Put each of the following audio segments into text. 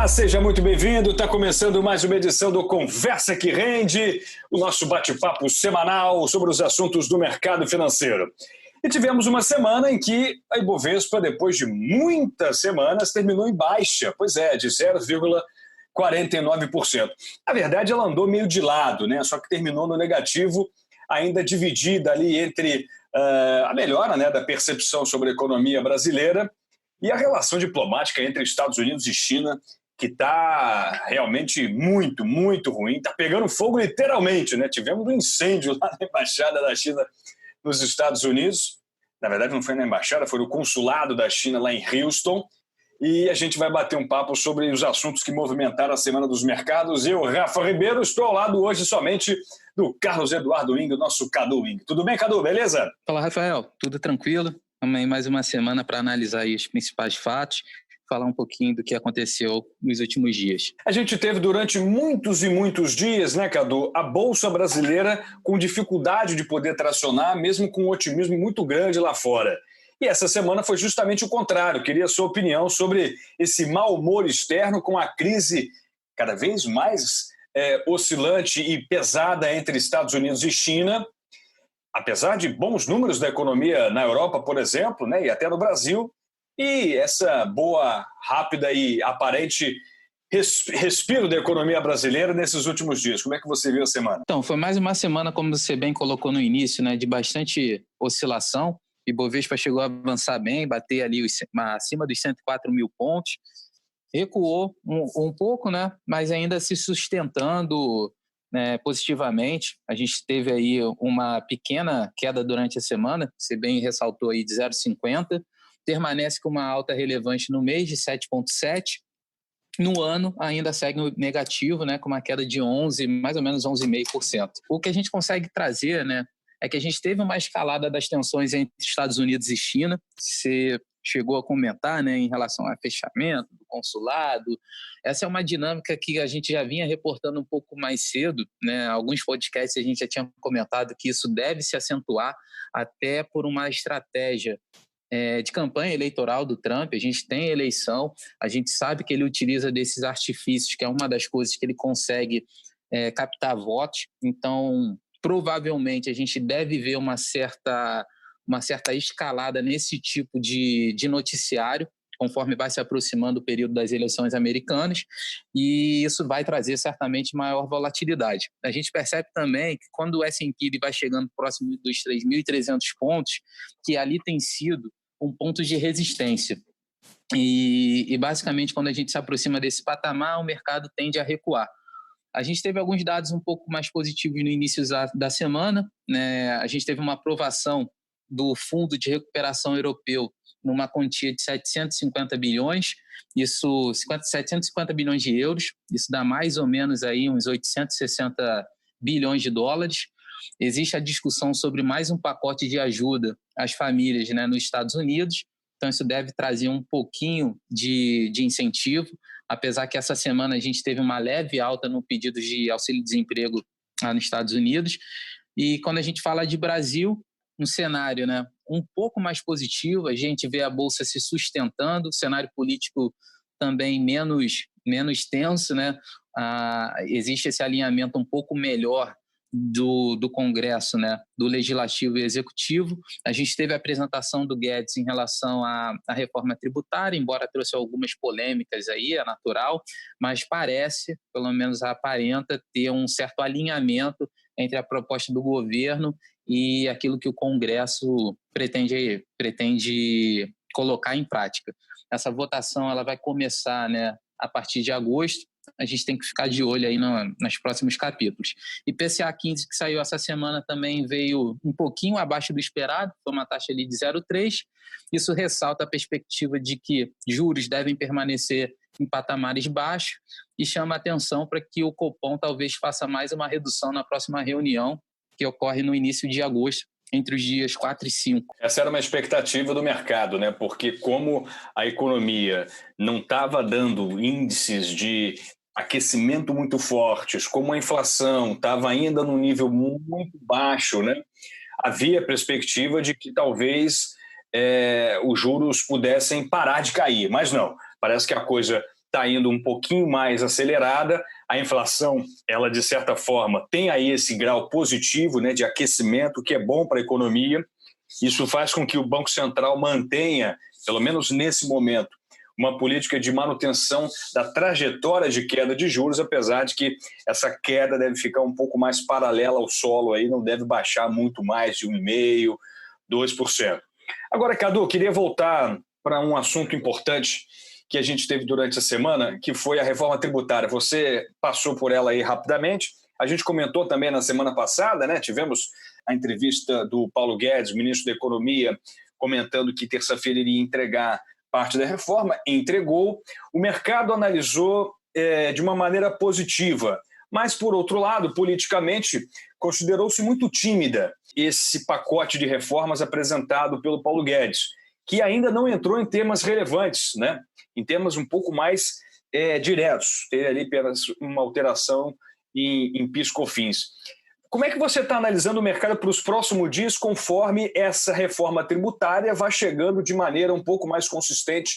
Olá, seja muito bem-vindo. Está começando mais uma edição do Conversa que Rende, o nosso bate-papo semanal sobre os assuntos do mercado financeiro. E tivemos uma semana em que a Ibovespa, depois de muitas semanas, terminou em baixa, pois é, de 0,49%. Na verdade, ela andou meio de lado, né? Só que terminou no negativo, ainda dividida ali entre a melhora, né, da percepção sobre a economia brasileira e a relação diplomática entre Estados Unidos e China, que está realmente muito, muito ruim. Está pegando fogo literalmente, né? Tivemos um incêndio lá na Embaixada da China nos Estados Unidos. Na verdade, não foi na Embaixada, foi no consulado da China lá em Houston. E a gente vai bater um papo sobre os assuntos que movimentaram a Semana dos Mercados. Eu, Rafa Ribeiro, estou ao lado hoje somente do Carlos Eduardo Ing, nosso Cadu Ing. Tudo bem, Cadu? Beleza? Fala, Rafael. Tudo tranquilo? Vamos aí mais uma semana para analisar aí os principais fatos, falar um pouquinho do que aconteceu nos últimos dias. A gente teve durante muitos e muitos dias, né, Cadu, a Bolsa Brasileira com dificuldade de poder tracionar, mesmo com um otimismo muito grande lá fora. E essa semana foi justamente o contrário. Queria a sua opinião sobre esse mau humor externo com a crise cada vez mais oscilante e pesada entre Estados Unidos e China. Apesar de bons números da economia na Europa, por exemplo, né, e até no Brasil, e essa boa, rápida e aparente respiro da economia brasileira nesses últimos dias. Como é que você viu a semana? Então, foi mais uma semana, como você bem colocou no início, né, de bastante oscilação. E Bovespa chegou a avançar bem, bater ali acima dos 104 mil pontos. Recuou um pouco, né, mas ainda se sustentando, né, positivamente. A gente teve aí uma pequena queda durante a semana, você bem ressaltou aí, de 0,50, permanece com uma alta relevante no mês de 7,7%, no ano ainda segue negativo, né, com uma queda de 11, mais ou menos 11,5%. O que a gente consegue trazer, né, é que a gente teve uma escalada das tensões entre Estados Unidos e China. Você chegou a comentar, né, em relação ao fechamento do consulado. Essa é uma dinâmica que a gente já vinha reportando um pouco mais cedo, né? Alguns podcasts a gente já tinha comentado que isso deve se acentuar até por uma estratégia de campanha eleitoral do Trump. A gente tem eleição, a gente sabe que ele utiliza desses artifícios, que é uma das coisas que ele consegue captar votos. Então, provavelmente a gente deve ver uma certa escalada nesse tipo de noticiário, conforme vai se aproximando o período das eleições americanas, e isso vai trazer certamente maior volatilidade. A gente percebe também que quando o S&P vai chegando próximo dos 3.300 pontos, que ali tem sido um ponto de resistência. E basicamente, quando a gente se aproxima desse patamar, o mercado tende a recuar. A gente teve alguns dados um pouco mais positivos no início da semana, né? A gente teve uma aprovação do Fundo de Recuperação Europeu numa quantia de 750 bilhões, 750 bilhões de euros, isso dá mais ou menos aí uns 860 bilhões de dólares. Existe a discussão sobre mais um pacote de ajuda às famílias, né, nos Estados Unidos, então isso deve trazer um pouquinho de incentivo, apesar que essa semana a gente teve uma leve alta no pedido de auxílio-desemprego lá nos Estados Unidos. E quando a gente fala de Brasil, um cenário, né, um pouco mais positivo, a gente vê a Bolsa se sustentando, o cenário político também menos tenso, né? Existe esse alinhamento um pouco melhor do Congresso, né, do Legislativo e Executivo. A gente teve a apresentação do Guedes em relação à reforma tributária, embora trouxe algumas polêmicas aí, é natural, mas parece, pelo menos aparenta, ter um certo alinhamento entre a proposta do governo e aquilo que o Congresso pretende colocar em prática. Essa votação ela vai começar, né, a partir de agosto. A gente tem que ficar de olho aí nos próximos capítulos. IPCA 15, que saiu essa semana, também veio um pouquinho abaixo do esperado, foi uma taxa ali de 0,3. Isso ressalta a perspectiva de que juros devem permanecer em patamares baixos e chama a atenção para que o Copom talvez faça mais uma redução na próxima reunião, que ocorre no início de agosto, entre os dias 4 e 5. Essa era uma expectativa do mercado, né? Porque como a economia não estava dando índices de aquecimento muito fortes, como a inflação estava ainda num nível muito baixo, né? Havia perspectiva de que talvez os juros pudessem parar de cair, mas não. Parece que a coisa está indo um pouquinho mais acelerada. A inflação, ela de certa forma, tem aí esse grau positivo, né, de aquecimento, que é bom para a economia. Isso faz com que o Banco Central mantenha, pelo menos nesse momento, uma política de manutenção da trajetória de queda de juros, apesar de que essa queda deve ficar um pouco mais paralela ao solo, aí não deve baixar muito mais de 1,5%, 2%. Agora, Cadu, eu queria voltar para um assunto importante que a gente teve durante a semana, que foi a reforma tributária. Você passou por ela aí rapidamente. A gente comentou também na semana passada, né? Tivemos a entrevista do Paulo Guedes, ministro da Economia, comentando que terça-feira iria entregar parte da reforma, entregou. O mercado analisou de uma maneira positiva, mas, por outro lado, politicamente, considerou-se muito tímida esse pacote de reformas apresentado pelo Paulo Guedes, que ainda não entrou em temas relevantes, né? Em temas um pouco mais diretos. Teve ali apenas uma alteração em PIS/COFINS. Como é que você está analisando o mercado para os próximos dias, conforme essa reforma tributária vai chegando de maneira um pouco mais consistente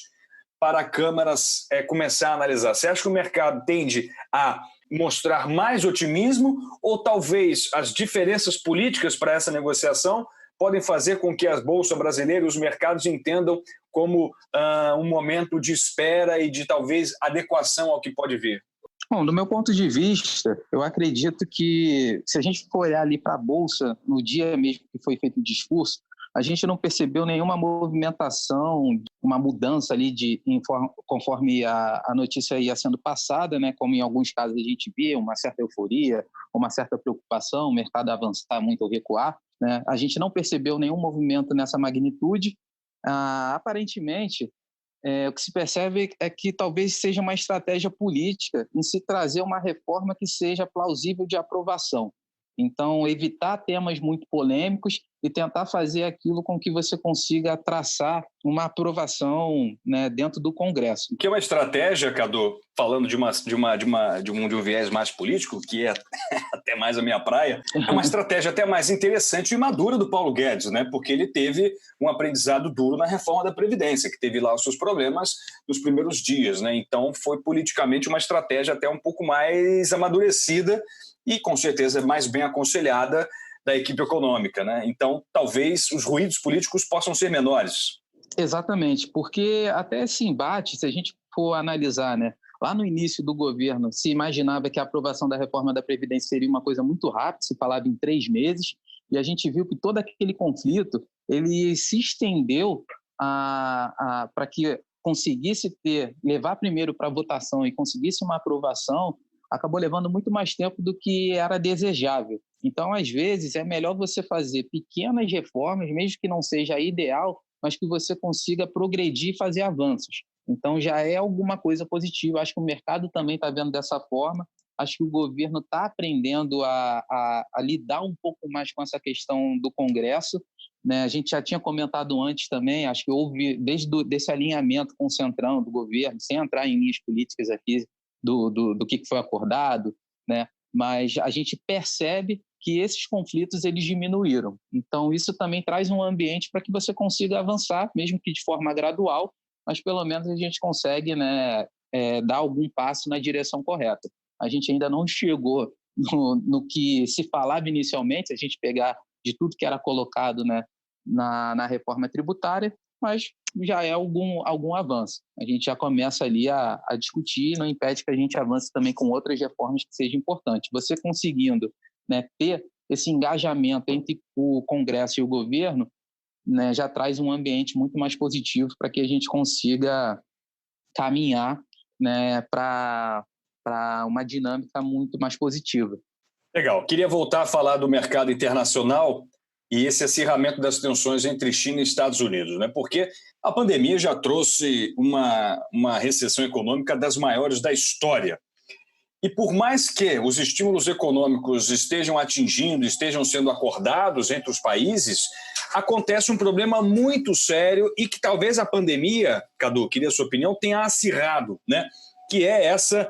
para câmaras começar a analisar? Você acha que o mercado tende a mostrar mais otimismo ou talvez as diferenças políticas para essa negociação podem fazer com que as bolsas brasileiras e os mercados entendam como um momento de espera e de talvez adequação ao que pode vir? Bom, do meu ponto de vista, eu acredito que se a gente for olhar ali para a Bolsa, no dia mesmo que foi feito o discurso, a gente não percebeu nenhuma movimentação, uma mudança ali conforme a notícia ia sendo passada, né? Como em alguns casos a gente via uma certa euforia, uma certa preocupação, o mercado avançar muito ou recuar, né? A gente não percebeu nenhum movimento nessa magnitude. Aparentemente, o que se percebe é que talvez seja uma estratégia política em se trazer uma reforma que seja plausível de aprovação. Então, evitar temas muito polêmicos e tentar fazer aquilo com que você consiga traçar uma aprovação, né, dentro do Congresso. O que é uma estratégia, Cadu, falando de um viés mais político, que é até mais a minha praia, é uma estratégia até mais interessante e madura do Paulo Guedes, né? Porque ele teve um aprendizado duro na reforma da Previdência, que teve lá os seus problemas nos primeiros dias, né? Então, foi politicamente uma estratégia até um pouco mais amadurecida e, com certeza, mais bem aconselhada da equipe econômica, né? Então, talvez os ruídos políticos possam ser menores. Exatamente, porque até esse embate, se a gente for analisar, né, lá no início do governo, se imaginava que a aprovação da reforma da Previdência seria uma coisa muito rápida, se falava em 3 meses, e a gente viu que todo aquele conflito ele se estendeu para que conseguisse levar primeiro para a votação e conseguisse uma aprovação, acabou levando muito mais tempo do que era desejável. Então, às vezes, é melhor você fazer pequenas reformas, mesmo que não seja ideal, mas que você consiga progredir e fazer avanços. Então, já é alguma coisa positiva. Acho que o mercado também está vendo dessa forma. Acho que o governo está aprendendo a lidar um pouco mais com essa questão do Congresso, né? A gente já tinha comentado antes também, acho que houve, desde esse alinhamento com o centrão do governo, sem entrar em linhas políticas aqui, do que foi acordado, né? Mas a gente percebe que esses conflitos eles diminuíram. Então, isso também traz um ambiente para que você consiga avançar, mesmo que de forma gradual, mas pelo menos a gente consegue, né, dar algum passo na direção correta. A gente ainda não chegou no que se falava inicialmente, se a gente pegar de tudo que era colocado, né, na reforma tributária, mas já é algum avanço. A gente já começa ali a discutir, não impede que a gente avance também com outras reformas que sejam importantes. Você conseguindo, né, ter esse engajamento entre o Congresso e o governo, né, já traz um ambiente muito mais positivo para que a gente consiga caminhar, né, para uma dinâmica muito mais positiva. Legal. Queria voltar a falar do mercado internacional e esse acirramento das tensões entre China e Estados Unidos, né? Porque a pandemia já trouxe uma recessão econômica das maiores da história. E por mais que os estímulos econômicos estejam sendo acordados entre os países, acontece um problema muito sério e que talvez a pandemia, Cadu, queria a sua opinião, tenha acirrado, né? Que é essa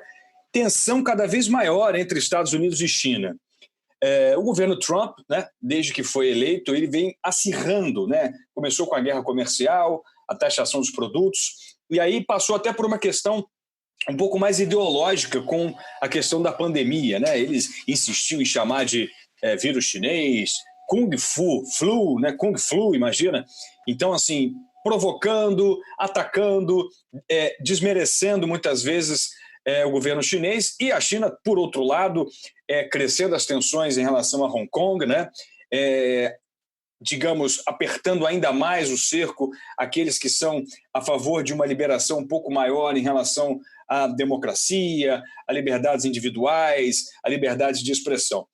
tensão cada vez maior entre Estados Unidos e China. O governo Trump, né, desde que foi eleito, ele vem acirrando, né? Começou com a guerra comercial, a taxação dos produtos, e aí passou até por uma questão um pouco mais ideológica com a questão da pandemia, né? Eles insistiam em chamar de vírus chinês, Kung Fu, flu, né? Kung Flu, imagina. Então, assim, provocando, atacando, desmerecendo muitas vezes o governo chinês, e a China, por outro lado, crescendo as tensões em relação a Hong Kong, né? Digamos, apertando ainda mais o cerco àqueles que são a favor de uma liberação um pouco maior em relação à democracia, a liberdades individuais, a liberdade de expressão.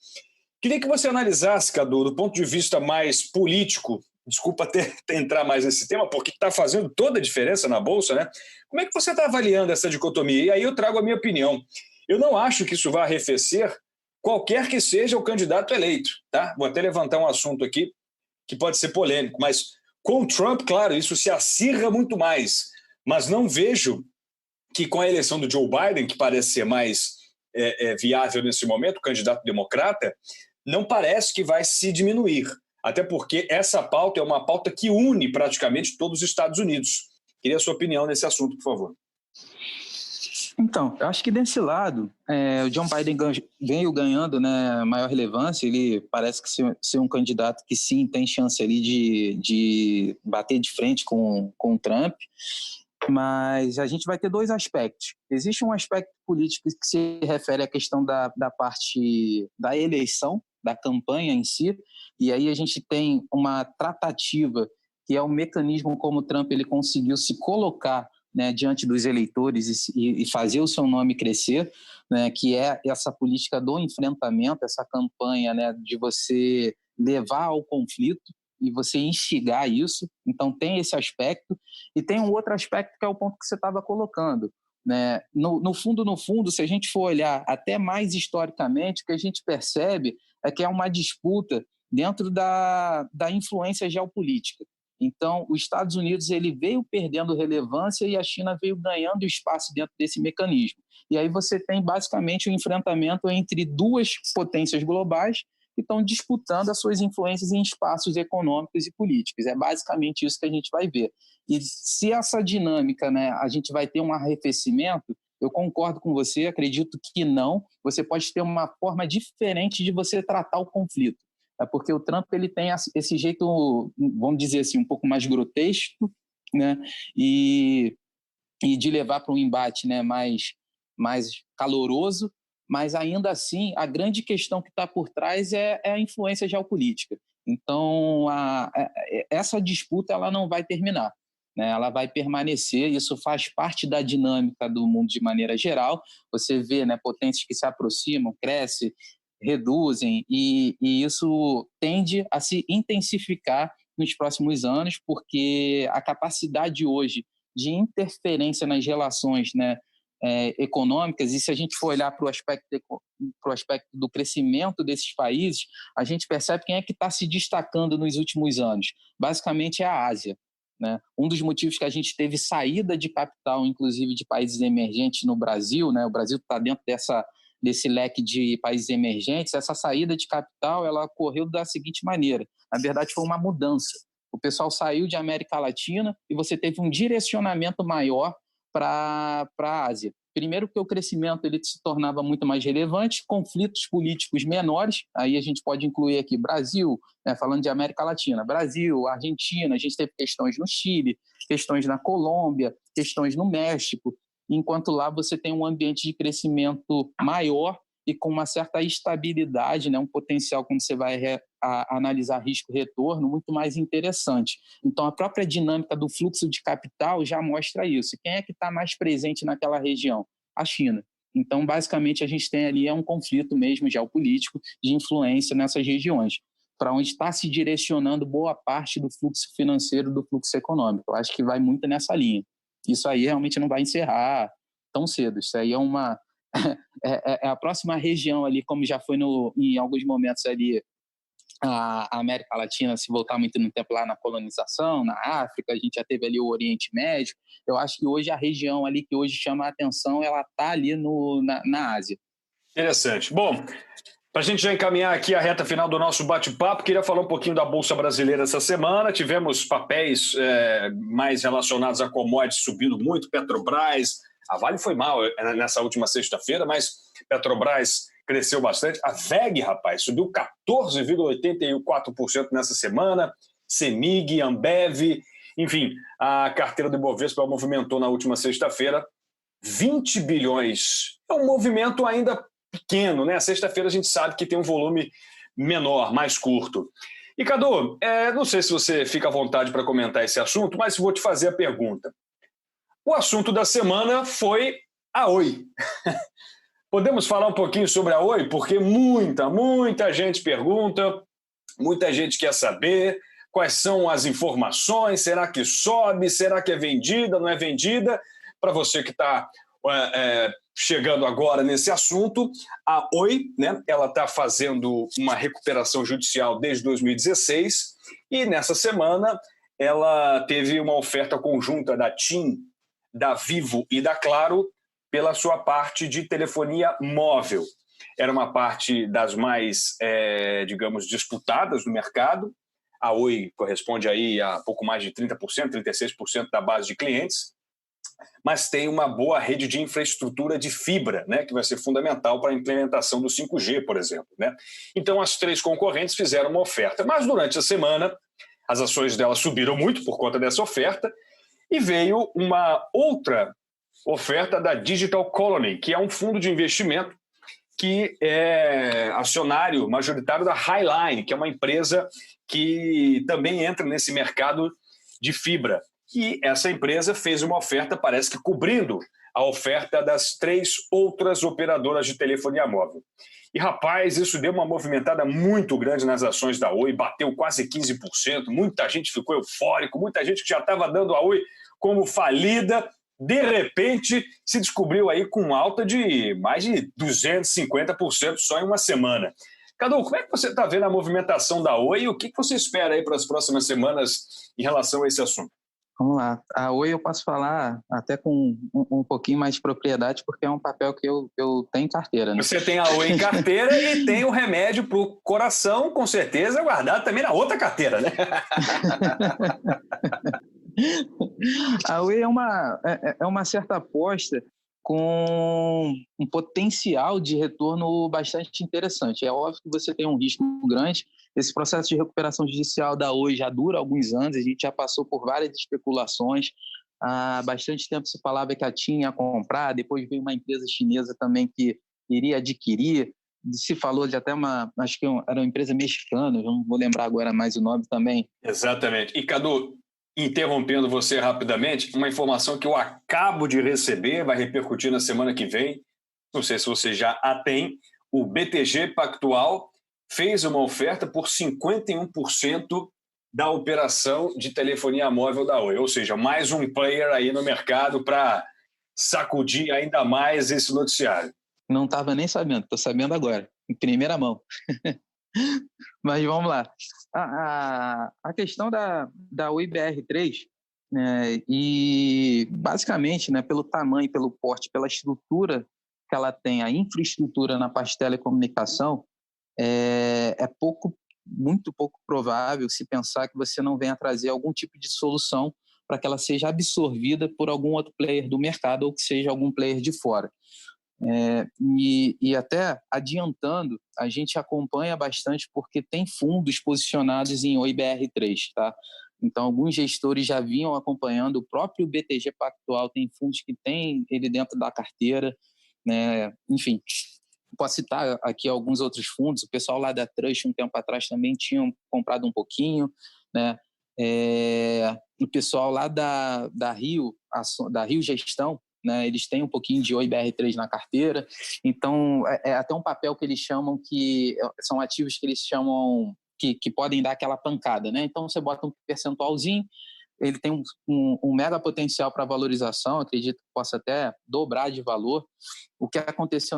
Queria que você analisasse, Cadu, do ponto de vista mais político, desculpa até entrar mais nesse tema, porque está fazendo toda a diferença na Bolsa, né? Como é que você está avaliando essa dicotomia? E aí eu trago a minha opinião. Eu não acho que isso vá arrefecer qualquer que seja o candidato eleito, tá? Vou até levantar um assunto aqui que pode ser polêmico, mas com o Trump, claro, isso se acirra muito mais. Mas não vejo que com a eleição do Joe Biden, que parece ser mais viável nesse momento, o candidato democrata, não parece que vai se diminuir. Até porque essa pauta é uma pauta que une praticamente todos os Estados Unidos. Queria a sua opinião nesse assunto, por favor. Então, eu acho que desse lado, o John Biden veio ganhando, né, maior relevância. Ele parece que ser um candidato que sim tem chance ali de bater de frente com o Trump, mas a gente vai ter dois aspectos. Existe um aspecto político que se refere à questão da parte da eleição, da campanha em si, e aí a gente tem uma tratativa que é o mecanismo como o Trump ele conseguiu se colocar, né, diante dos eleitores e fazer o seu nome crescer, né, que é essa política do enfrentamento, essa campanha, né, de você levar ao conflito e você instigar isso. Então tem esse aspecto, e tem um outro aspecto que é o ponto que você estava colocando, né? No fundo, se a gente for olhar até mais historicamente, o que a gente percebe é que é uma disputa dentro da influência geopolítica. Então, os Estados Unidos ele veio perdendo relevância e a China veio ganhando espaço dentro desse mecanismo. E aí você tem basicamente um enfrentamento entre duas potências globais que estão disputando as suas influências em espaços econômicos e políticos. É basicamente isso que a gente vai ver. E se essa dinâmica, né, a gente vai ter um arrefecimento, eu concordo com você, acredito que não. Você pode ter uma forma diferente de você tratar o conflito. É porque o Trump ele tem esse jeito, vamos dizer assim, um pouco mais grotesco, né? E de levar para um embate, né, mais caloroso, mas ainda assim a grande questão que está por trás é a influência geopolítica. Então, essa disputa ela não vai terminar, né? Ela vai permanecer, isso faz parte da dinâmica do mundo de maneira geral. Você vê, né, potências que se aproximam, crescem, reduzem, e isso tende a se intensificar nos próximos anos, porque a capacidade hoje de interferência nas relações, né, econômicas, e se a gente for olhar para o aspecto do crescimento desses países, a gente percebe quem é que está se destacando nos últimos anos. Basicamente é a Ásia, né? Um dos motivos que a gente teve saída de capital, inclusive de países emergentes no Brasil, né? O Brasil está dentro desse leque de países emergentes. Essa saída de capital ela ocorreu da seguinte maneira: na verdade foi uma mudança. O pessoal saiu de América Latina e você teve um direcionamento maior para a Ásia. Primeiro porque o crescimento ele se tornava muito mais relevante, conflitos políticos menores, aí a gente pode incluir aqui Brasil, né, falando de América Latina, Brasil, Argentina, a gente teve questões no Chile, questões na Colômbia, questões no México, enquanto lá você tem um ambiente de crescimento maior e com uma certa estabilidade, né, um potencial, quando você vai analisar risco-retorno, muito mais interessante. Então, a própria dinâmica do fluxo de capital já mostra isso. Quem é que está mais presente naquela região? A China. Então, basicamente, a gente tem ali um conflito mesmo geopolítico de influência nessas regiões, para onde está se direcionando boa parte do fluxo financeiro, do fluxo econômico. Eu acho que vai muito nessa linha. Isso aí realmente não vai encerrar tão cedo. Isso aí é uma... é a próxima região ali, como já foi em alguns momentos ali a América Latina, se voltar muito no tempo lá na colonização, na África, a gente já teve ali o Oriente Médio. Eu acho que hoje a região ali que hoje chama a atenção, ela está ali na Ásia. Interessante. Bom, para a gente já encaminhar aqui a reta final do nosso bate-papo, queria falar um pouquinho da Bolsa Brasileira essa semana. Tivemos papéis mais relacionados a commodities subindo muito, Petrobras, A Vale foi mal nessa última sexta-feira, mas Petrobras cresceu bastante. A VEG, rapaz, subiu 14,84% nessa semana. CEMIG, Ambev, enfim, a carteira do Ibovespa movimentou na última sexta-feira 20 bilhões. É um movimento ainda pequeno, né? Sexta-feira a gente sabe que tem um volume menor, mais curto. E, Cadu, não sei se você fica à vontade para comentar esse assunto, mas vou te fazer a pergunta. O assunto da semana foi a Oi. Podemos falar um pouquinho sobre a Oi? Porque muita gente pergunta, muita gente quer saber quais são as informações, será que sobe, será que é vendida, não é vendida? Para você que está chegando agora nesse assunto, a Oi, né, ela está fazendo uma recuperação judicial desde 2016 e nessa semana ela teve uma oferta conjunta da TIM, da Vivo e da Claro pela sua parte de telefonia móvel. Era uma parte das mais, digamos, disputadas no mercado. A Oi corresponde aí a pouco mais de 30%, 36% da base de clientes, mas tem uma boa rede de infraestrutura de fibra, né, que vai ser fundamental para a implementação do 5G, por exemplo, né? Então, as três concorrentes fizeram uma oferta, mas durante a semana as ações dela subiram muito por conta dessa oferta e veio uma outra oferta da Digital Colony, que é um fundo de investimento que é acionário majoritário da Highline, que é uma empresa que também entra nesse mercado de fibra. E essa empresa fez uma oferta, parece que cobrindo a oferta das três outras operadoras de telefonia móvel. E, rapaz, isso deu uma movimentada muito grande nas ações da Oi, bateu quase 15%, muita gente ficou eufórico, muita gente que já estava dando a Oi como falida, de repente se descobriu aí com alta de mais de 250% só em uma semana. Cadu, como é que você está vendo a movimentação da Oi e o que você espera aí para as próximas semanas em relação a esse assunto? Vamos lá. A Oi eu posso falar até com um pouquinho mais de propriedade, porque é um papel que eu tenho em carteira, né? Você tem a Oi em carteira e tem o remédio para o coração, com certeza, guardado também na outra carteira, né? A Oi é uma certa aposta com um potencial de retorno bastante interessante. É óbvio que você tem um risco grande. Esse processo de recuperação judicial da Oi já dura alguns anos, a gente já passou por várias especulações. Há bastante tempo se falava que a TIM ia comprar, depois veio uma empresa chinesa também que iria adquirir. Se falou de até acho que era uma empresa mexicana, não vou lembrar agora mais o nome também. Exatamente. E, Cadu, interrompendo você rapidamente, uma informação que eu acabo de receber, vai repercutir na semana que vem, não sei se você já a tem, o BTG Pactual fez uma oferta por 51% da operação de telefonia móvel da Oi, ou seja, mais um player aí no mercado para sacudir ainda mais esse noticiário. Não estava nem sabendo, estou sabendo agora, em primeira mão. Mas vamos lá. A questão da Oi BR3, né, e basicamente, né, pelo tamanho, pelo porte, pela estrutura que ela tem, a infraestrutura na parte de telecomunicação, é muito pouco provável se pensar que você não venha trazer algum tipo de solução para que ela seja absorvida por algum outro player do mercado ou que seja algum player de fora. E até adiantando, a gente acompanha bastante porque tem fundos posicionados em Oi BR3, tá? Então, alguns gestores já vinham acompanhando, o próprio BTG Pactual tem fundos que tem ele dentro da carteira, né? Enfim, posso citar aqui alguns outros fundos, o pessoal lá da Trust, um tempo atrás, também tinham comprado um pouquinho, né? O pessoal lá da Rio Gestão, né, eles têm um pouquinho de Oi BR3 na carteira, então é até um papel que eles chamam que são ativos que eles chamam que podem dar aquela pancada, né? Então você bota um percentualzinho, ele tem um mega potencial para valorização, acredito que possa até dobrar de valor. O que aconteceu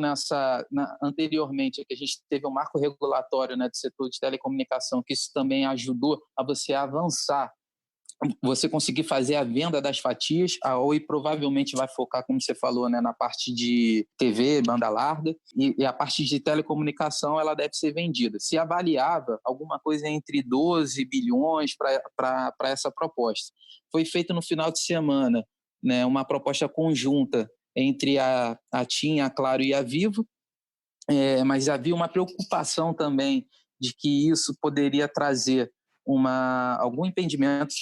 anteriormente é que a gente teve um marco regulatório, né, do setor de telecomunicação, que isso também ajudou a você avançar, você conseguir fazer a venda das fatias. A Oi provavelmente vai focar, como você falou, né, na parte de TV, banda larga, e a parte de telecomunicação ela deve ser vendida. Se avaliava alguma coisa entre 12 bilhões para essa proposta. Foi feita no final de semana, né, uma proposta conjunta entre a TIM, a Claro e a Vivo, mas havia uma preocupação também de que isso poderia trazer algum impedimento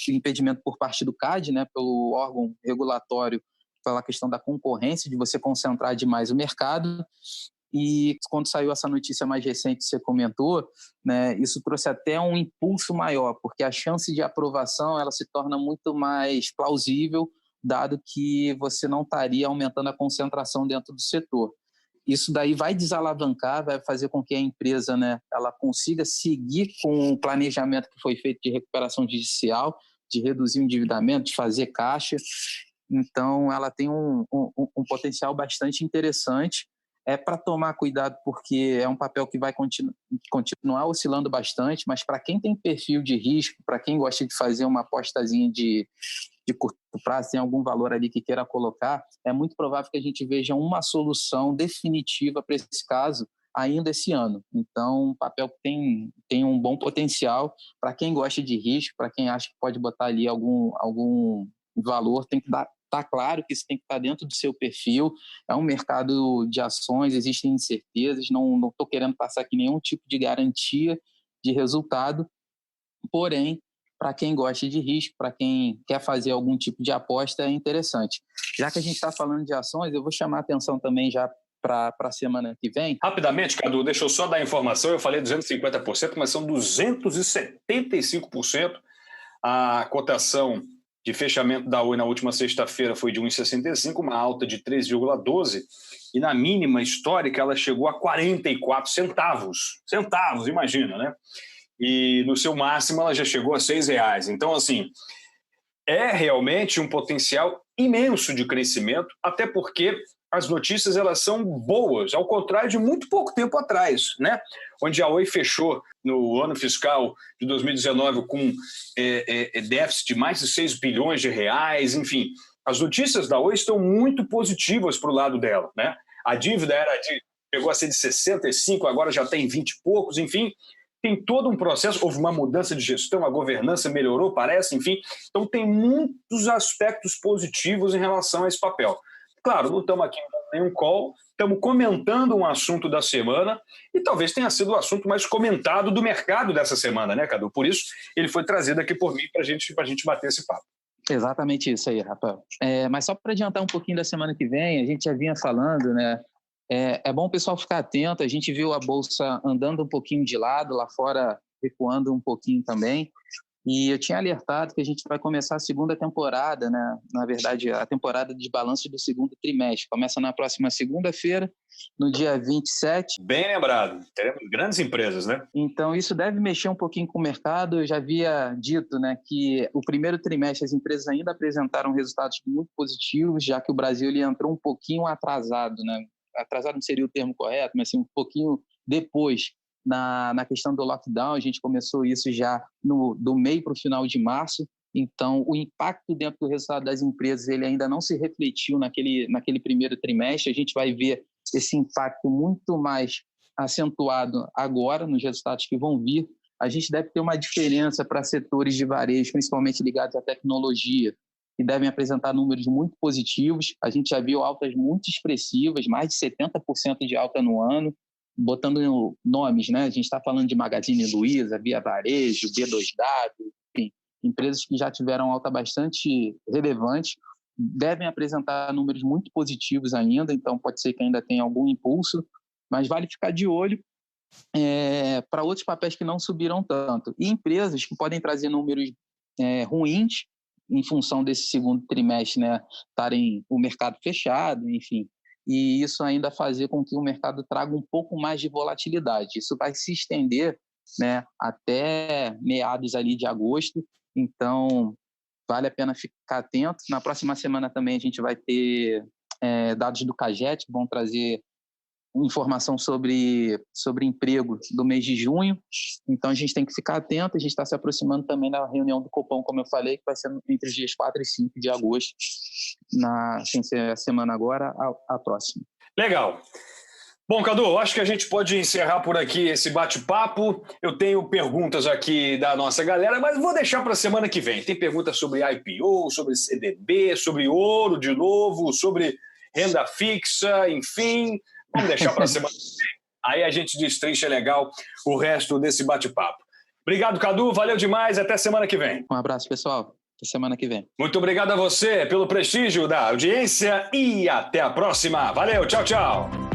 por parte do CAD, né, pelo órgão regulatório, pela questão da concorrência, de você concentrar demais o mercado. E quando saiu essa notícia mais recente que você comentou, né, isso trouxe até um impulso maior, porque a chance de aprovação ela se torna muito mais plausível, dado que você não estaria aumentando a concentração dentro do setor. Isso daí vai desalavancar, vai fazer com que a empresa, né, ela consiga seguir com o planejamento que foi feito de recuperação judicial, de reduzir o endividamento, de fazer caixa. Então, ela tem um potencial bastante interessante. É para tomar cuidado, porque é um papel que vai continuar oscilando bastante, mas para quem tem perfil de risco, para quem gosta de fazer uma apostazinha de curto prazo, tem algum valor ali que queira colocar, é muito provável que a gente veja uma solução definitiva para esse caso ainda esse ano. Então, um papel que tem um bom potencial para quem gosta de risco, para quem acha que pode botar ali algum valor, tem que tá claro que isso tem que estar dentro do seu perfil. É um mercado de ações, existem incertezas, não estou querendo passar aqui nenhum tipo de garantia de resultado, porém, para quem gosta de risco, para quem quer fazer algum tipo de aposta, é interessante. Já que a gente está falando de ações, eu vou chamar a atenção também já para a semana que vem. Rapidamente, Cadu, deixa eu só dar a informação, eu falei 250%, mas são 275%. A cotação de fechamento da Oi na última sexta-feira foi de 1,65, uma alta de 3,12, e na mínima histórica ela chegou a 44 centavos. Centavos, imagina, né? E no seu máximo ela já chegou a R$6. Então, assim, é realmente um potencial imenso de crescimento, até porque as notícias elas são boas, ao contrário de muito pouco tempo atrás, né? Onde a Oi fechou no ano fiscal de 2019 com déficit de mais de 6 bilhões de reais, enfim. As notícias da Oi estão muito positivas para o lado dela, né? A dívida chegou a ser de 65, agora já tem 20 e poucos, enfim. Tem todo um processo, houve uma mudança de gestão, a governança melhorou, parece, enfim. Então tem muitos aspectos positivos em relação a esse papel. Claro, não estamos aqui em nenhum call, estamos comentando um assunto da semana e talvez tenha sido o assunto mais comentado do mercado dessa semana, né, Cadu? Por isso, ele foi trazido aqui por mim para a gente bater esse papo. Exatamente isso aí, Rafael. Mas só para adiantar um pouquinho da semana que vem, a gente já vinha falando, né? É bom o pessoal ficar atento, a gente viu a Bolsa andando um pouquinho de lado, lá fora recuando um pouquinho também, e eu tinha alertado que a gente vai começar a segunda temporada, né? Na verdade, a temporada de balanço do segundo trimestre. Começa na próxima segunda-feira, no dia 27. Bem lembrado, teremos grandes empresas, né? Então, isso deve mexer um pouquinho com o mercado. Eu já havia dito, né, que o primeiro trimestre as empresas ainda apresentaram resultados muito positivos, já que o Brasil ele entrou um pouquinho atrasado, né? Atrasado não seria o termo correto, mas assim, um pouquinho depois na questão do lockdown. A gente começou isso já do meio para o final de março, então o impacto dentro do resultado das empresas ele ainda não se refletiu naquele primeiro trimestre. A gente vai ver esse impacto muito mais acentuado agora nos resultados que vão vir. A gente deve ter uma diferença para setores de varejo, principalmente ligados à tecnologia, que devem apresentar números muito positivos. A gente já viu altas muito expressivas, mais de 70% de alta no ano, botando nomes, né? A gente está falando de Magazine Luiza, Via Varejo, B2W, enfim, empresas que já tiveram alta bastante relevante, devem apresentar números muito positivos ainda, então pode ser que ainda tenha algum impulso, mas vale ficar de olho para outros papéis que não subiram tanto. E empresas que podem trazer números ruins, em função desse segundo trimestre, né, estarem o mercado fechado, enfim, e isso ainda fazer com que o mercado traga um pouco mais de volatilidade. Isso vai se estender, né, até meados ali de agosto, então vale a pena ficar atento. Na próxima semana também a gente vai ter dados do CAGED, que vão trazer informação sobre emprego do mês de junho, então a gente tem que ficar atento. A gente está se aproximando também da reunião do Copom, como eu falei, que vai ser entre os dias 4 e 5 de agosto, sem ser a semana agora, a próxima. Legal. Bom, Cadu, acho que a gente pode encerrar por aqui esse bate-papo. Eu tenho perguntas aqui da nossa galera, mas vou deixar para a semana que vem. Tem perguntas sobre IPO, sobre CDB, sobre ouro de novo, sobre renda fixa, enfim. Vamos deixar para a semana que vem. Aí a gente destrincha legal o resto desse bate-papo. Obrigado, Cadu. Valeu demais. Até semana que vem. Um abraço, pessoal. Até semana que vem. Muito obrigado a você pelo prestígio da audiência e até a próxima. Valeu. Tchau, tchau.